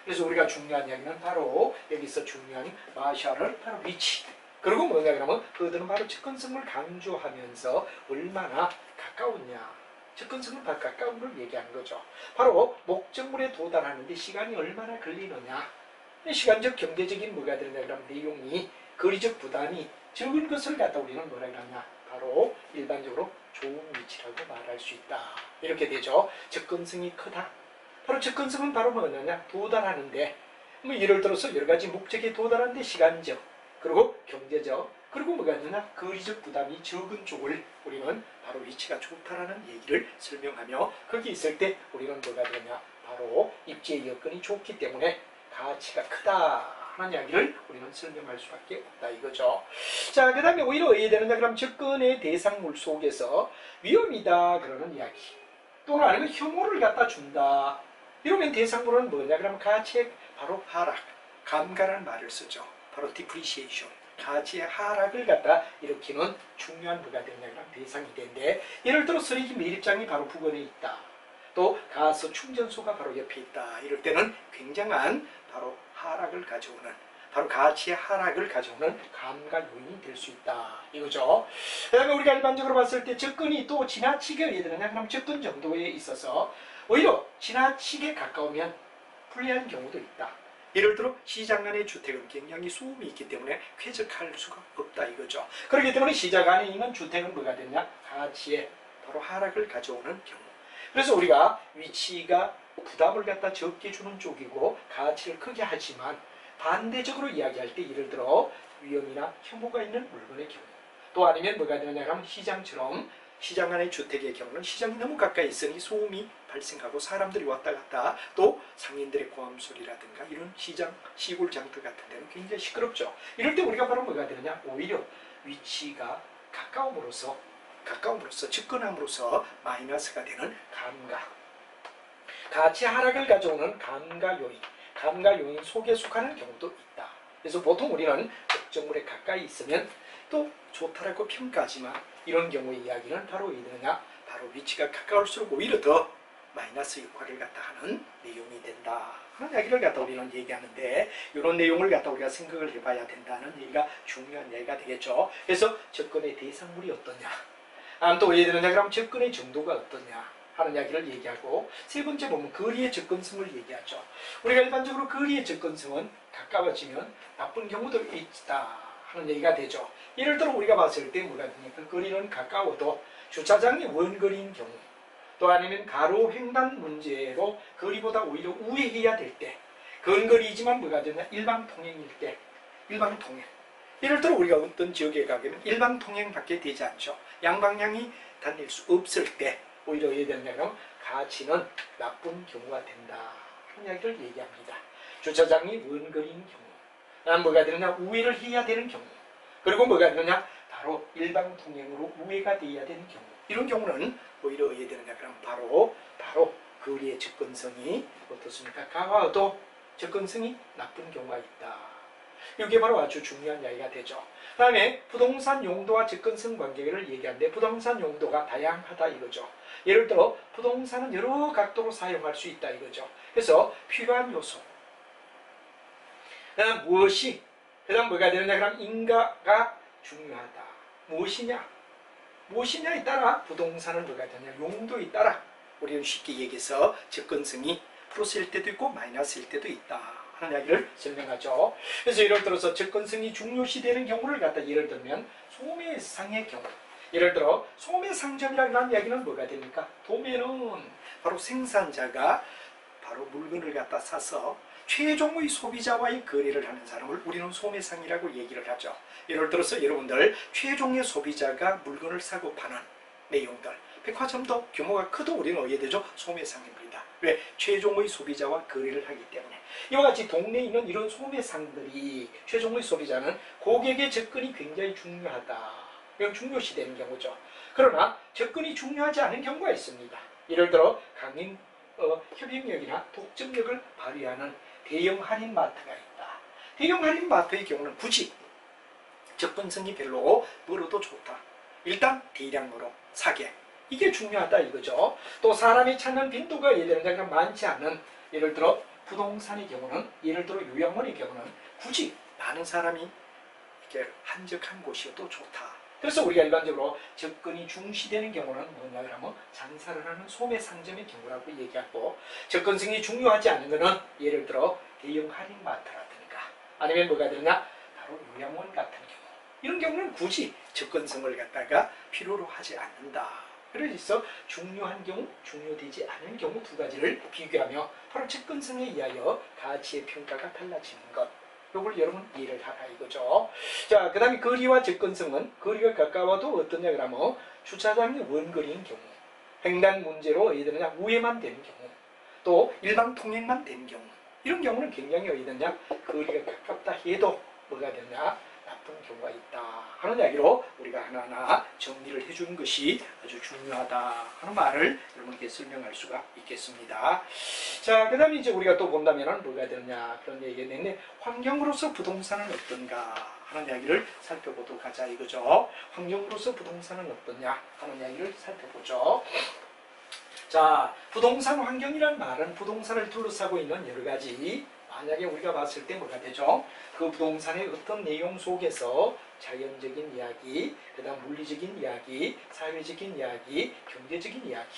그래서 우리가 중요한 이야기는 바로 여기서 중요한 마샬을 바로 위치, 그리고 뭐냐 그러면 그들은 바로 접근성을 강조하면서 얼마나 가까우냐, 접근성은 바로 가까운 걸 얘기하는 거죠. 바로 목적물에 도달하는데 시간이 얼마나 걸리느냐, 시간적 경제적인 뭐가 되느냐 그러면 내용이 거리적 부담이 적은 것을 갖다 우리는 뭐라 그러냐, 바로 일반적으로 좋은 위치라고 말할 수 있다 이렇게 되죠. 접근성이 크다. 바로 접근성은 바로 뭐냐냐, 도달하는데 뭐 예를 들어서 여러 가지 목적에 도달하는데 시간적, 그리고 경제적, 그리고 뭐가 있느냐, 거리적 부담이 적은 쪽을 우리는 바로 위치가 좋다라는 얘기를 설명하며, 거기 있을 때 우리는 뭐가 되느냐, 바로 입지의 여건이 좋기 때문에 가치가 크다 하는 이야기를 우리는 설명할 수밖에 없다 이거죠. 자, 그 다음에 오히려 어떻게 되느냐, 그럼 접근의 대상물 속에서 위험이다 그러는 이야기, 또는 아니면 혐오를 갖다 준다, 이러면 대상물은 뭐냐, 그럼 가치의 바로 하락, 감가라는 말을 쓰죠. 바로 depreciation, 가치의 하락을 갖다 일으키는 중요한 뭐가 되느냐, 그럼 대상이 되는데, 예를 들어 쓰레기 매립장이 바로 부근에 있다, 또 가스 충전소가 바로 옆에 있다, 이럴 때는 굉장한 바로 하락을 가져오는, 바로 가치의 하락을 가져오는 감가 요인이 될 수 있다 이거죠. 그 다음에 우리가 일반적으로 봤을 때 접근이 또 지나치게 어떻게 되느냐, 그럼 접근 정도에 있어서 오히려 지나치게 가까우면 불리한 경우도 있다. 예를 들어 시장 안의 주택은 굉장히 소음이 있기 때문에 쾌적할 수가 없다 이거죠. 그렇기 때문에 시장 안에 있는 주택은 뭐가 되냐, 가치의 바로 하락을 가져오는 경우. 그래서 우리가 위치가 부담을 갖다 적게 주는 쪽이고 가치를 크게 하지만, 반대적으로 이야기할 때 예를 들어 위험이나 혐오가 있는 물건의 경우, 또 아니면 뭐가 되느냐 하면 시장처럼 시장 안의 주택의 경우는 시장이 너무 가까이 있으니 소음이 발생하고 사람들이 왔다 갔다, 또 상인들의 고함 소리라든가 이런 시장, 시골 장터 같은 데는 굉장히 시끄럽죠. 이럴 때 우리가 바로 뭐가 되느냐, 오히려 위치가 가까움으로써 접근함으로써 마이너스가 되는 감가, 가치 하락을 가져오는 감가 요인 속에 속하는 경우도 있다. 그래서 보통 우리는 목적물에 가까이 있으면 또 좋다라고 평가하지만, 이런 경우의 이야기는 바로 이느냐, 바로 위치가 가까울수록 오히려 더 마이너스 역할을 갖다 하는 내용이 된다 하는 이야기를 갖다 우리는 얘기하는데, 이런 내용을 갖다 우리가 생각을 해봐야 된다는 얘기가 중요한 얘기가 되겠죠. 그래서 접근의 대상물이 어떠냐, 또 왜 되느냐, 그럼 접근의 정도가 어떠냐 하는 이야기를 얘기하고, 세 번째 보면 거리의 접근성을 얘기하죠. 우리가 일반적으로 거리의 접근성은 가까워지면 나쁜 경우도 있다 하는 얘기가 되죠. 예를 들어 우리가 봤을 때 뭐가 되냐면, 거리는 가까워도 주차장이 원거리인 경우, 또 아니면 가로 횡단 문제로 거리보다 오히려 우회해야 될 때, 근거리이지만 뭐가 되냐, 일방통행일 때, 일방통행. 예를 들어 우리가 어떤 지역에 가게 되면 일방통행밖에 되지 않죠. 양방향이 다닐 수 없을 때 오히려 어떻게 되느냐 그러면 가치는 나쁜 경우가 된다 하는 이야기를 얘기합니다. 주차장이 원거리인 경우, 뭐가 되느냐 우회를 해야 되는 경우, 그리고 뭐가 되느냐 바로 일방 통행으로 우회가 돼야 되는 경우, 이런 경우는 오히려 어떻게 되느냐 그러면 바로 거리의 접근성이 어떻습니까? 가와도 접근성이 나쁜 경우가 있다. 이게 바로 아주 중요한 이야기가 되죠. 그 다음에 부동산 용도와 접근성 관계를 얘기하는데 부동산 용도가 다양하다 이거죠. 예를 들어 부동산은 여러 각도로 사용할 수 있다 이거죠. 그래서 필요한 요소, 그다음 무엇이, 그다음 뭐가 되느냐 그럼 인가가 중요하다. 무엇이냐에 따라 부동산은 뭐가 되느냐 용도에 따라 우리는 쉽게 얘기해서 접근성이 플러스일 때도 있고 마이너스일 때도 있다 하는 이야기를 설명하죠. 그래서 예를 들어서 접근성이 중요시되는 경우를 갖다 예를 들면 소매상의 경우, 예를 들어 소매상점이라는 이야기는 뭐가 됩니까? 도매는 바로 생산자가 바로 물건을 갖다 사서 최종의 소비자와의 거래를 하는 사람을 우리는 소매상이라고 얘기를 하죠. 예를 들어서 여러분들 최종의 소비자가 물건을 사고 파는 내용들, 백화점도 규모가 커도 우리는 어디에 되죠? 소매상입니다. 왜? 최종의 소비자와 거래를 하기 때문에. 이와 같이 동네에 있는 이런 소매상들이 최종의 소비자는 고객의 접근이 굉장히 중요하다. 이건 중요시되는 경우죠. 그러나 접근이 중요하지 않은 경우가 있습니다. 예를 들어 강인 협력력이나 독점력을 발휘하는 대형 할인마트가 있다. 대형 할인마트의 경우는 굳이 접근성이 별로 멀어도 좋다. 일단 대량으로 사게. 이게 중요하다 이거죠. 또 사람이 찾는 빈도가 예를 들어 많지 않은, 예를 들어 부동산의 경우는, 예를 들어 요양원의 경우는 굳이 많은 사람이 이렇게 한적한 곳이어도 좋다. 그래서 우리가 일반적으로 접근이 중시되는 경우는 뭐냐 그러면 장사를 하는 소매상점의 경우라고 얘기하고, 접근성이 중요하지 않은 것은 예를 들어 대형 할인마트라든가 아니면 뭐가 되느냐 바로 요양원 같은 경우, 이런 경우는 굳이 접근성을 갖다가 필요로 하지 않는다. 그래서 중요한 경우, 중요되지 않은 경우 두 가지를 비교하며 바로 접근성에 의하여 가치의 평가가 달라지는 것, 이걸 여러분 이해를 하라 이거죠. 자, 그 다음에 거리와 접근성은 거리가 가까워도 어떠냐 그러면 주차장이 원거리인 경우, 횡단 문제로 예를 들면 우회만 되는 경우, 또 일방 통행만 되는 경우, 이런 경우는 굉장히 예를 들면 거리가 가깝다 해도 뭐가 되냐 나쁜 경우가 있다 하는 이야기로 우리가 하나하나 정리를 해주는 것이 아주 중요하다 하는 말을 여러분께 설명할 수가 있겠습니다. 자, 그 다음에 이제 우리가 또 본다면 뭐가 되느냐 그런 얘기가 있는데, 환경으로서 부동산은 어떤가 하는 이야기를 살펴보도록 하자 이거죠. 환경으로서 부동산은 어떠냐 하는 이야기를 살펴보죠. 자, 부동산 환경이란 말은 부동산을 둘러싸고 있는 여러 가지, 만약에 우리가 봤을 때 뭐가 되죠? 그 부동산의 어떤 내용 속에서 자연적인 이야기, 그 다음 물리적인 이야기, 사회적인 이야기, 경제적인 이야기.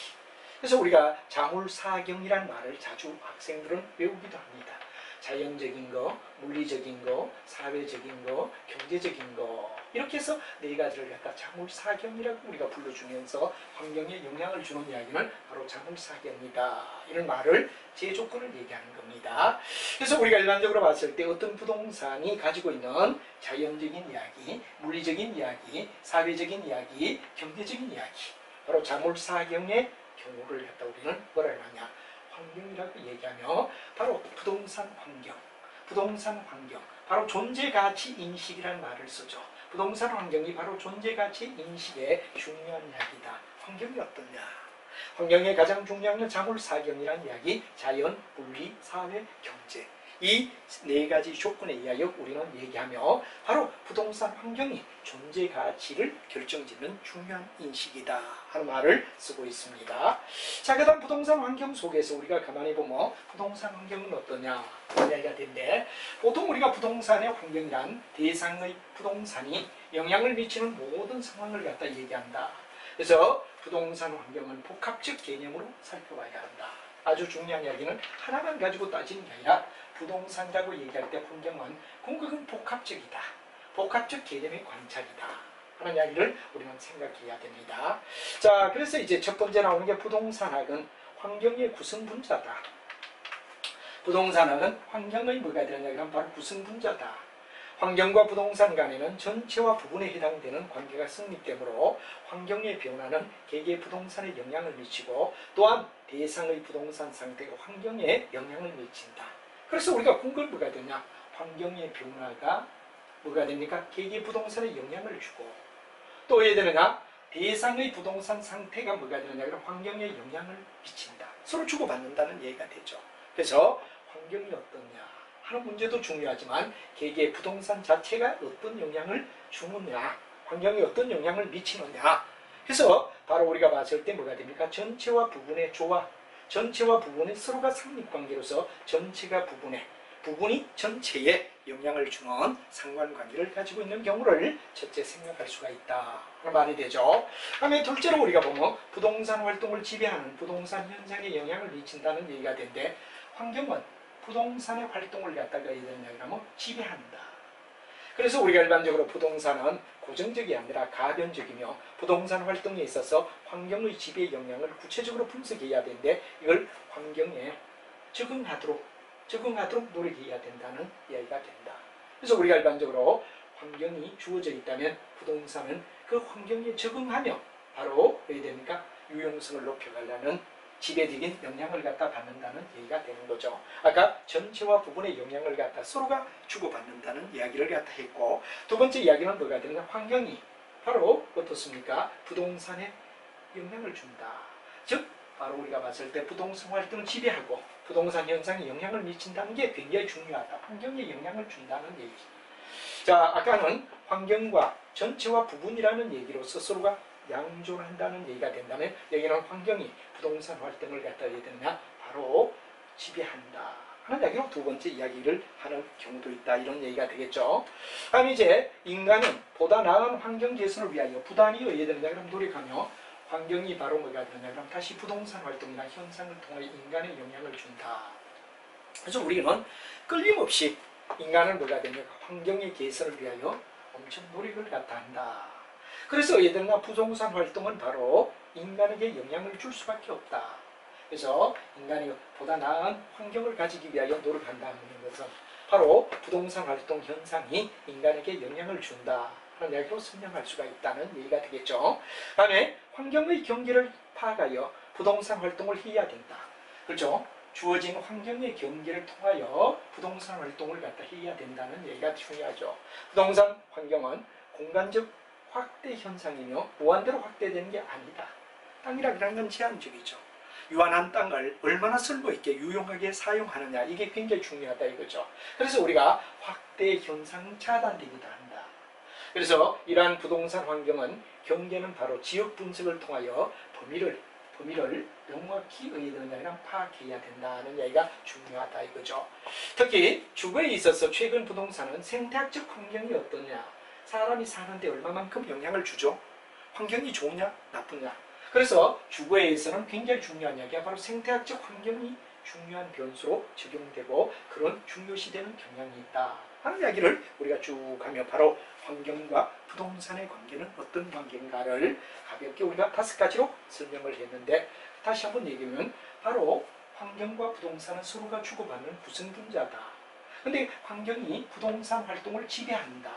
그래서 우리가 자물사경이라는 말을 자주 학생들은 외우기도 합니다. 자연적인 거, 물리적인 거, 사회적인 거, 경제적인 거, 이렇게 해서 네 가지를 갖다 자물사경이라고 우리가 불러주면서 환경에 영향을 주는 이야기는 바로 자물사경이다, 이런 말을 제조건을 얘기하는 겁니다. 그래서 우리가 일반적으로 봤을 때 어떤 부동산이 가지고 있는 자연적인 이야기, 물리적인 이야기, 사회적인 이야기, 경제적인 이야기, 바로 자물사경의 경우를 갖다 우리는 뭐라 하냐 환경이라고 얘기하며, 바로 부동산 환경, 바로 존재가치 인식이라는 말을 쓰죠. 부동산 환경이 바로 존재가치 인식의 중요한 이야기다. 환경이 어떠냐? 환경의 가장 중요한 건 자물사경이라는 이야기, 자연, 물리, 사회, 경제, 이 네 가지 조건에 의하여 우리는 얘기하며 바로 부동산 환경이 존재 가치를 결정짓는 중요한 인식이다 하는 말을 쓰고 있습니다. 자, 그 다음 부동산 환경 속에서 우리가 가만히 보면 부동산 환경은 어떠냐 이야기가 되는데, 보통 우리가 부동산의 환경이란 대상의 부동산이 영향을 미치는 모든 상황을 갖다 얘기한다. 그래서 부동산 환경은 복합적 개념으로 살펴봐야 한다. 아주 중요한 이야기는 하나만 가지고 따지는 게 아니라 부동산이라고 얘기할 때 환경은 그건 복합적이다. 복합적 개념의 관찰이다 하는 이야기를 우리는 생각해야 됩니다. 자, 그래서 이제 첫 번째 나오는 게 부동산학은 환경의 구성분자다. 부동산학은 환경의 뭐가 되느냐 그러면 바로 구성분자다. 환경과 부동산 간에는 전체와 부분에 해당되는 관계가 성립되므로 환경의 변화는 개개의 부동산에 영향을 미치고 또한 대상의 부동산 상태가 환경에 영향을 미친다. 그래서 우리가 궁극 뭐가 되냐? 환경의 변화가 뭐가 됩니까? 개개의 부동산에 영향을 주고 또 왜 되느냐? 대상의 부동산 상태가 뭐가 되느냐? 그럼 환경에 영향을 미친다. 서로 주고받는다는 얘기가 되죠. 그래서 환경이 어떠냐 하는 문제도 중요하지만 개개의 부동산 자체가 어떤 영향을 주느냐, 환경이 어떤 영향을 미치느냐. 그래서 바로 우리가 봤을 때 뭐가 됩니까? 전체와 부분의 조화, 전체와 부분의 서로가 상립관계로서 전체가 부분에, 부분이 전체에 영향을 주는 상관관계를 가지고 있는 경우를 첫째 생각할 수가 있다 하는 말이 되죠. 다음에 둘째로 우리가 보면 부동산 활동을 지배하는 부동산 현상에 영향을 미친다는 얘기가 되는데 환경은 부동산의 활동을 갖다가 얘기하면 지배한다. 그래서 우리가 일반적으로 부동산은 고정적이 아니라 가변적이며 부동산 활동에 있어서 환경의 지배 영향을 구체적으로 분석해야 되는데 이걸 환경에 적응하도록 노력해야 된다는 이야기가 된다. 그래서 우리가 일반적으로 환경이 주어져 있다면 부동산은 그 환경에 적응하며 바로 왜 됩니까? 유용성을 높여가려는 지배적인 영향을 갖다 받는다는 얘기가 되는 거죠. 아까 전체와 부분의 영향을 갖다 서로가 주고받는다는 이야기를 갖다 했고 두 번째 이야기는 뭐가 되느냐? 환경이 바로 어떻습니까? 부동산에 영향을 준다. 즉 바로 우리가 봤을 때 부동산 활동을 지배하고 부동산 현상에 영향을 미친다는 게 굉장히 중요하다. 환경에 영향을 준다는 얘기. 자, 아까는 환경과 전체와 부분이라는 얘기로서 서로가 양존한다는 얘기가 된다면 여기는 환경이 부동산 활동을 갖다 해야 되느냐? 바로 지배한다 하는 이야기로 두 번째 이야기를 하는 경우도 있다. 이런 얘기가 되겠죠. 다음 이제 인간은 보다 나은 환경 개선을 위하여 부단히 해야 되느냐? 그럼 노력하며 환경이 바로 뭐가 되느냐? 그럼 다시 부동산 활동이나 현상을 통해 인간에 영향을 준다. 그래서 우리는 끊임없이 인간은 뭐가 되느냐? 환경의 개선을 위하여 엄청 노력을 갖다 한다. 그래서 얘들나 부동산 활동은 바로 인간에게 영향을 줄 수밖에 없다. 그래서 인간이 보다 나은 환경을 가지기 위하여 노력한다는 것은 바로 부동산 활동 현상이 인간에게 영향을 준다 하는 이야기로 설명할 수가 있다는 얘기가 되겠죠. 다음에 환경의 경계를 파악하여 부동산 활동을 해야 된다. 그렇죠? 주어진 환경의 경계를 통하여 부동산 활동을 갖다 해야 된다는 얘기가 중요하죠. 부동산 환경은 공간적 확대 현상이며 무한대로 확대되는 게 아니다. 땅이라는 건 제한적이죠. 유한한 땅을 얼마나 쓸모있게 유용하게 사용하느냐 이게 굉장히 중요하다 이거죠. 그래서 우리가 확대 현상은 차단되기도 한다. 그래서 이러한 부동산 환경은 경계는 바로 지역 분석을 통하여 범위를 명확히 의논하여 파악해야 된다는 얘기가 중요하다 이거죠. 특히 주거에 있어서 최근 부동산은 생태학적 환경이 어떠냐, 사람이 사는데 얼마만큼 영향을 주죠? 환경이 좋으냐 나쁘냐. 그래서 주거에서는 굉장히 중요한 이야기가 바로 생태학적 환경이 중요한 변수로 적용되고 그런 중요시되는 경향이 있다 하는 이야기를 우리가 쭉 가며 바로 환경과 부동산의 관계는 어떤 관계인가를 가볍게 우리가 5가지로 설명을 했는데 다시 한번 얘기하면 바로 환경과 부동산은 서로가 주고받는 구성분자다. 근데 환경이 부동산 활동을 지배한다.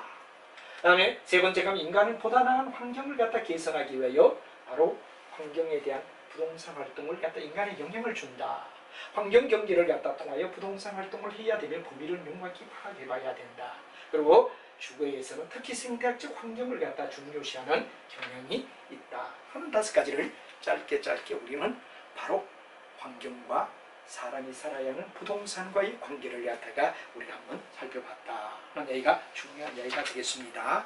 그 다음에 세 번째가 인간은 보다 나은 환경을 갖다 개선하기 위하여 바로 환경에 대한 부동산 활동을 갖다 인간에 영향을 준다. 환경 경계를 갖다 통하여 부동산 활동을 해야 되면 범위를 명확히 파악해 봐야 된다. 그리고 주거에서는 특히 생태학적 환경을 갖다 중요시하는 경향이 있다 하는 5가지를 짧게 우리는 바로 환경과 사람이 살아야 하는 부동산과의 관계를 갖다가 우리가 한번 살펴봤다 하는 얘기가 중요한 얘기가 되겠습니다.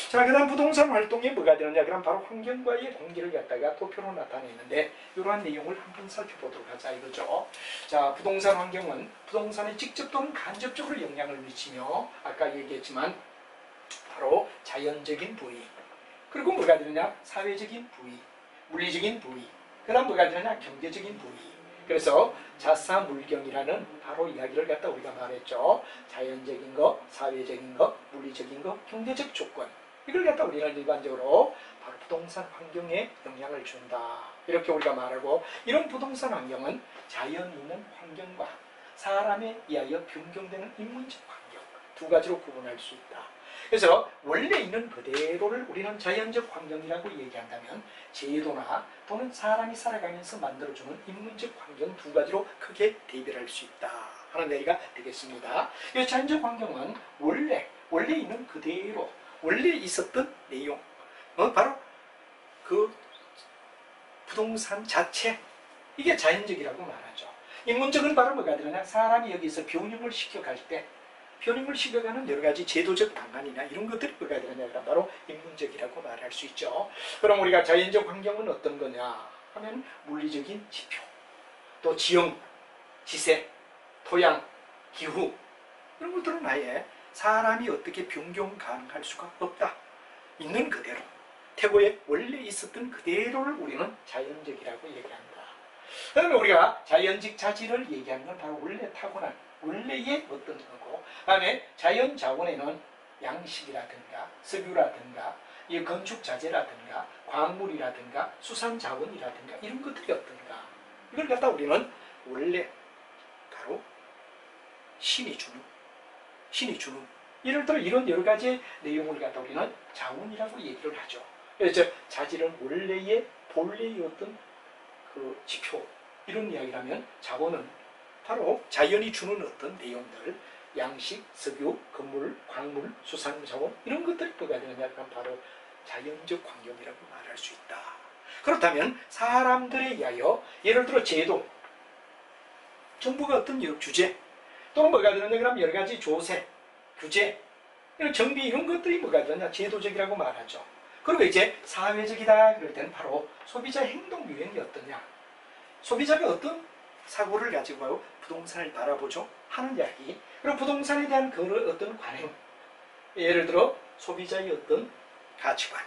자, 그 다음 부동산 활동이 뭐가 되느냐? 그럼 바로 환경과의 관계를 갖다가 도표로 나타내는데 이러한 내용을 한번 살펴보도록 하자 이거죠. 자, 부동산 환경은 부동산에 직접 또는 간접적으로 영향을 미치며 아까 얘기했지만 바로 자연적인 부위, 그리고 뭐가 되느냐? 사회적인 부위, 물리적인 부위, 그 다음 뭐가 되느냐? 경제적인 부위. 그래서 자사물경이라는 바로 이야기를 갖다 우리가 말했죠. 자연적인 것, 사회적인 것, 물리적인 것, 경제적 조건, 이걸 갖다 우리는 일반적으로 바로 부동산 환경에 영향을 준다 이렇게 우리가 말하고, 이런 부동산 환경은 자연 있는 환경과 사람에 의하여 변경되는 인문적 환경, 두 가지로 구분할 수 있다. 그래서 원래 있는 그대로를 우리는 자연적 환경이라고 얘기한다면 제도나 또는 사람이 살아가면서 만들어주는 인문적 환경 두 가지로 크게 대별할 수 있다 하는 얘기가 되겠습니다. 이 자연적 환경은 원래 있는 그대로 원래 있었던 내용, 바로 그 부동산 자체, 이게 자연적이라고 말하죠. 인문적은 바로 뭐가 되느냐, 사람이 여기서 변형을 시켜갈 때 변형을 시켜가는 여러 가지 제도적 방안이나 이런 것들이 뭐가 되느냐가 바로 인문적이라고 말할 수 있죠. 그럼 우리가 자연적 환경은 어떤 거냐 하면 물리적인 지표, 또 지형, 지세, 토양, 기후 이런 것들은 아예 사람이 어떻게 변경 가능할 수가 없다. 있는 그대로 태고에 원래 있었던 그대로를 우리는 자연적이라고 얘기한다. 그러면 우리가 자연적 자질을 얘기하는 건 바로 원래 타고난 원래의 어떤 거고, 다음에 자연 자원에는 양식이라든가 석유라든가 이 건축 자재라든가 광물이라든가 수산 자원이라든가 이런 것들이 어떤가, 이걸 갖다 우리는 원래 바로 신이 주는 예를 들어 이런 여러 가지 내용을 갖다 우리는 자원이라고 얘기를 하죠. 그래서 자질은 원래의 본래의 어떤 그 지표 이런 이야기라면 자원은 바로 자연이 주는 어떤 내용들, 양식, 석유, 건물, 광물, 수산 자원 이런 것들이 뭐가 되느냐 하면 바로 자연적 환경이라고 말할 수 있다. 그렇다면 사람들에 의하여 예를 들어 제도, 정부가 어떤 규제 또는 뭐가 되느냐 그러면 여러 가지 조세, 규제, 이런 정비 이런 것들이 뭐가 되느냐 제도적이라고 말하죠. 그리고 이제 사회적이다 그럴 때는 바로 소비자 행동 유형이 어떠냐, 소비자가 어떤 사고를 가지고 부동산을 바라보죠 하는 이야기, 그리고 부동산에 대한 그 어떤 관행, 예를 들어 소비자의 어떤 가치관,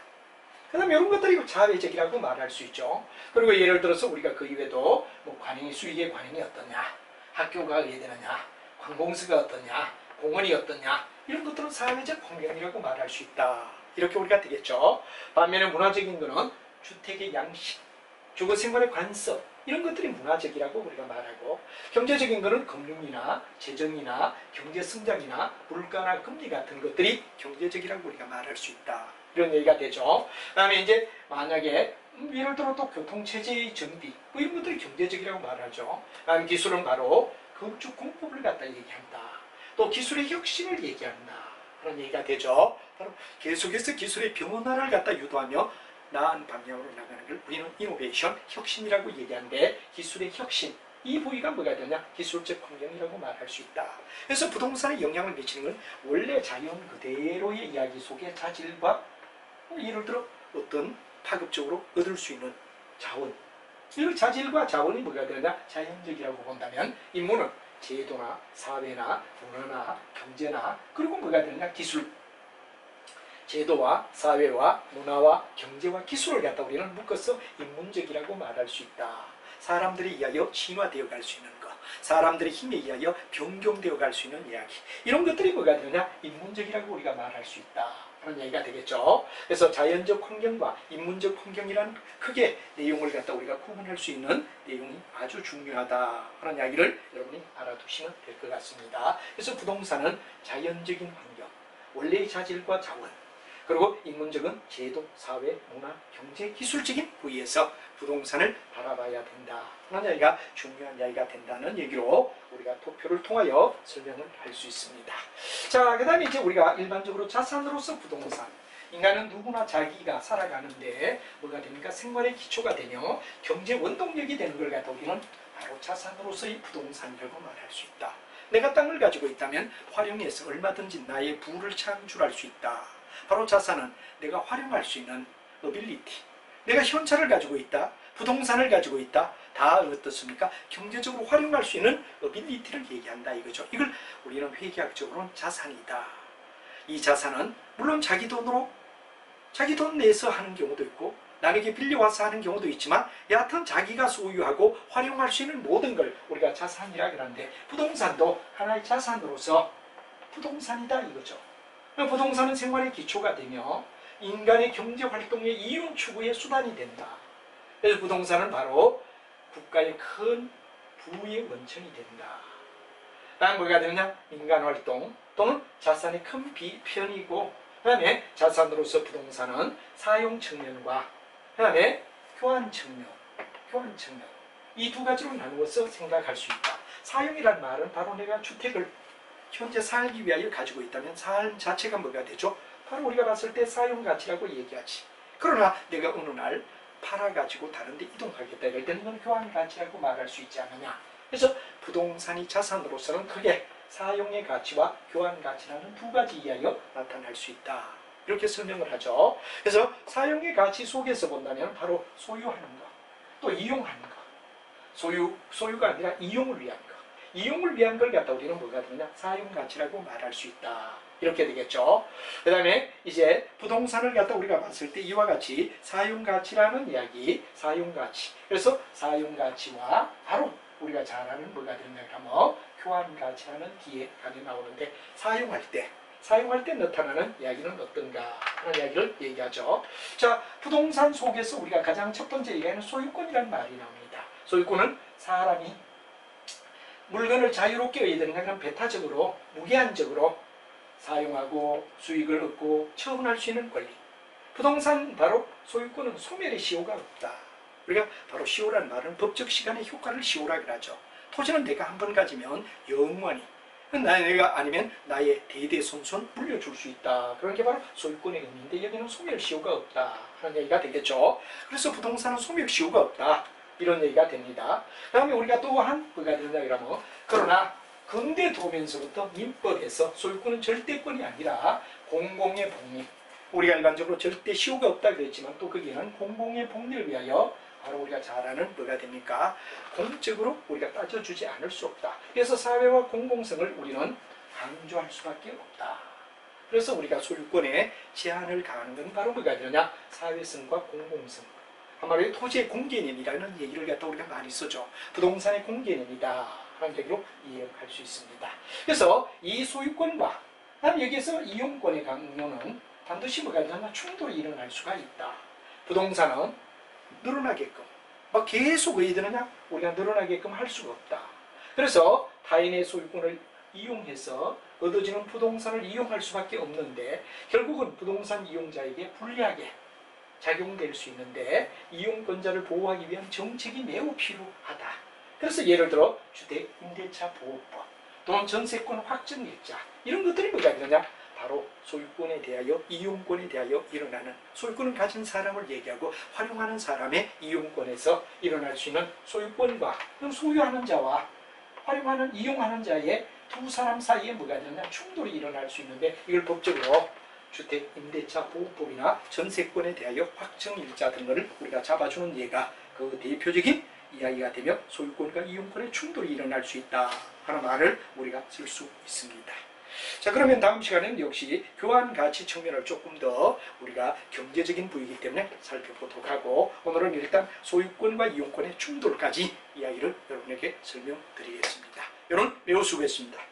그 다음에 이런 것들이 사회적이라고 말할 수 있죠. 그리고 예를 들어서 우리가 그 이외에도 뭐 관행이, 수익의 관행이 어떠냐, 학교가 어디에 되느냐, 관공서가 어떠냐, 공원이 어떠냐, 이런 것들은 사회적 환경이라고 말할 수 있다. 이렇게 우리가 되겠죠. 반면에 문화적인 거는 주택의 양식, 주거생활의 관습 이런 것들이 문화적이라고 우리가 말하고, 경제적인 거는 금융이나 재정이나 경제성장이나 물가나 금리 같은 것들이 경제적이라고 우리가 말할 수 있다. 이런 얘기가 되죠. 그 다음에 이제 만약에 예를 들어 또 교통체제의 정비 뭐 이런 것들이 경제적이라고 말하죠. 그 다음에 기술은 바로 건축 공법을 갖다 얘기한다. 또 기술의 혁신을 얘기한다. 그런 얘기가 되죠. 바로 계속해서 기술의 변화를 갖다 유도하며 나은 방향으로 나가는 걸 우리는 이노베이션, 혁신이라고 얘기하는데, 기술의 혁신, 이 부위가 뭐가 되냐, 기술적 환경이라고 말할 수 있다. 그래서 부동산에 영향을 미치는 건 원래 자연 그대로의 이야기 속의 자질과 예를 들어 어떤 파급적으로 얻을 수 있는 자원, 이 자질과 자원이 뭐가 되냐, 자연적이라고 본다면 인문은 제도나 사회나 문화나 경제나 그리고 뭐가 되냐, 기술, 제도와 사회와 문화와 경제와 기술을 갖다 우리는 묶어서 인문적이라고 말할 수 있다. 사람들에 의하여 진화되어 갈 수 있는 것, 사람들의 힘에 의하여 변경되어 갈 수 있는 이야기, 이런 것들이 뭐가 되느냐, 인문적이라고 우리가 말할 수 있다. 그런 얘기가 되겠죠. 그래서 자연적 환경과 인문적 환경이라는 크게 내용을 갖다 우리가 구분할 수 있는 내용이 아주 중요하다. 그런 이야기를 여러분이 알아두시면 될 것 같습니다. 그래서 부동산은 자연적인 환경, 원래의 자질과 자원, 그리고 인문적은 제도, 사회, 문화, 경제, 기술적인 부위에서 부동산을 바라봐야 된다. 그런 이야기가 중요한 이야기가 된다는 얘기로 우리가 도표를 통하여 설명을 할 수 있습니다. 자, 그 다음에 이제 우리가 일반적으로 자산으로서 부동산, 인간은 누구나 자기가 살아가는데 뭐가 됩니까? 생활의 기초가 되며 경제 원동력이 되는 걸 갖다 우리는 바로 자산으로서의 부동산이라고 말할 수 있다. 내가 땅을 가지고 있다면 활용해서 얼마든지 나의 부를 창출할 수 있다. 바로 자산은 내가 활용할 수 있는 어빌리티, 내가 현찰을 가지고 있다, 부동산을 가지고 있다, 다 어떻습니까? 경제적으로 활용할 수 있는 어빌리티를 얘기한다 이거죠. 이걸 우리는 회계학적으로는 자산이다. 이 자산은 물론 자기 돈으로, 자기 돈 내서 하는 경우도 있고 남에게 빌려와서 하는 경우도 있지만 여하튼 자기가 소유하고 활용할 수 있는 모든 걸 우리가 자산이라 그러는데, 부동산도 하나의 자산으로서 부동산이다 이거죠. 부동산은 생활의 기초가 되며 인간의 경제활동의 이윤 추구의 수단이 된다. 그래서 부동산은 바로 국가의 큰 부의 원천이 된다. 다음 뭐가 되느냐? 민간활동 또는 자산의 큰 편이고, 그 다음에 자산으로서 부동산은 사용 측면과 그 다음에 교환 측면 이 두 가지로 나누어서 생각할 수 있다. 사용이란 말은 바로 내가 주택을 현재 살기 위하여 가지고 있다면 삶 자체가 뭐가 되죠? 바로 우리가 봤을 때 사용가치라고 얘기하지. 그러나 내가 어느 날 팔아가지고 다른 데 이동하겠다 이럴 때는 이건 교환가치라고 말할 수 있지 않느냐. 그래서 부동산이 자산으로서는 크게 사용의 가치와 교환가치라는 두 가지 이하여 나타날 수 있다. 이렇게 설명을 하죠. 그래서 사용의 가치 속에서 본다면 바로 소유하는 것, 또 이용하는 것. 소유가 아니라 이용을 위한 것. 이용을 위한 걸 갖다 우리는 뭐가 되느냐? 사용가치라고 말할 수 있다. 이렇게 되겠죠. 그 다음에 이제 부동산을 갖다 우리가 봤을 때 이와 같이 사용가치라는 이야기, 사용가치. 그래서 사용가치와 바로 우리가 잘 아는 뭐가 되느냐 하면 교환가치라는 뒤에 가게 나오는데 사용할 때 나타나는 이야기는 어떤가 하는 이야기를 얘기하죠. 자, 부동산 속에서 우리가 가장 첫 번째 얘기하는 소유권이라는 말이 나옵니다. 소유권은 사람이 물건을 자유롭게 의되는 배타적으로 무제한적으로 사용하고 수익을 얻고 처분할 수 있는 권리. 부동산 바로 소유권은 소멸의 시효가 없다. 우리가 바로 시효라는 말은 법적 시간의 효과를 시효라 그러죠. 토지는 내가 한 번 가지면 영원히 내가 아니면 나의 대대손손 물려줄 수 있다. 그런 게 바로 소유권의 의미인데 여기는 소멸시효가 없다 하는 얘기가 되겠죠. 그래서 부동산은 소멸시효가 없다 이런 얘기가 됩니다. 그 다음에 우리가 또한 뭐가 되느냐 그러면 그러나 근대 도면서부터 민법에서 소유권은 절대권이 아니라 공공의 복리, 우리가 일반적으로 절대 시효가 없다 그랬지만 또 거기는 공공의 복리를 위하여 바로 우리가 잘 아는 뭐가 됩니까? 공적으로 우리가 따져주지 않을 수 없다. 그래서 사회와 공공성을 우리는 강조할 수밖에 없다. 그래서 우리가 소유권에 제한을 가하는 건 바로 뭐가 되느냐? 사회성과 공공성. 한마디로 토지의 공개념이라는 얘기를 갖다 우리가 많이 쓰죠. 부동산의 공개념이다 하는 얘기로 이해할 수 있습니다. 그래서 이 소유권과 난 여기에서 이용권의 강요는 반드시 뭐가 되느냐? 충돌이 일어날 수가 있다. 부동산은 늘어나게끔 계속 의되느냐? 우리가 늘어나게끔 할 수가 없다. 그래서 타인의 소유권을 이용해서 얻어지는 부동산을 이용할 수밖에 없는데 결국은 부동산 이용자에게 불리하게 작용될 수 있는데 이용권자를 보호하기 위한 정책이 매우 필요하다. 그래서 예를 들어 주택임대차보호법 또는 전세권 확정일자 이런 것들이 뭐가 되느냐? 바로 소유권에 대하여 이용권에 대하여 일어나는 소유권을 가진 사람을 얘기하고 활용하는 사람의 이용권에서 일어날 수 있는 소유권과 소유하는 자와 활용하는 이용하는 자의 두 사람 사이에 뭐가 되느냐? 충돌이 일어날 수 있는데 이걸 법적으로 주택임대차보호법이나 전세권에 대하여 확정일자 등을 우리가 잡아주는 예가 그 대표적인 이야기가 되며 소유권과 이용권의 충돌이 일어날 수 있다 하는 말을 우리가 쓸 수 있습니다. 자, 그러면 다음 시간에는 역시 교환가치 측면을 조금 더 우리가 경제적인 부위이기 때문에 살펴보도록 하고 오늘은 일단 소유권과 이용권의 충돌까지 이야기를 여러분에게 설명드리겠습니다. 여러분 매우 수고했습니다.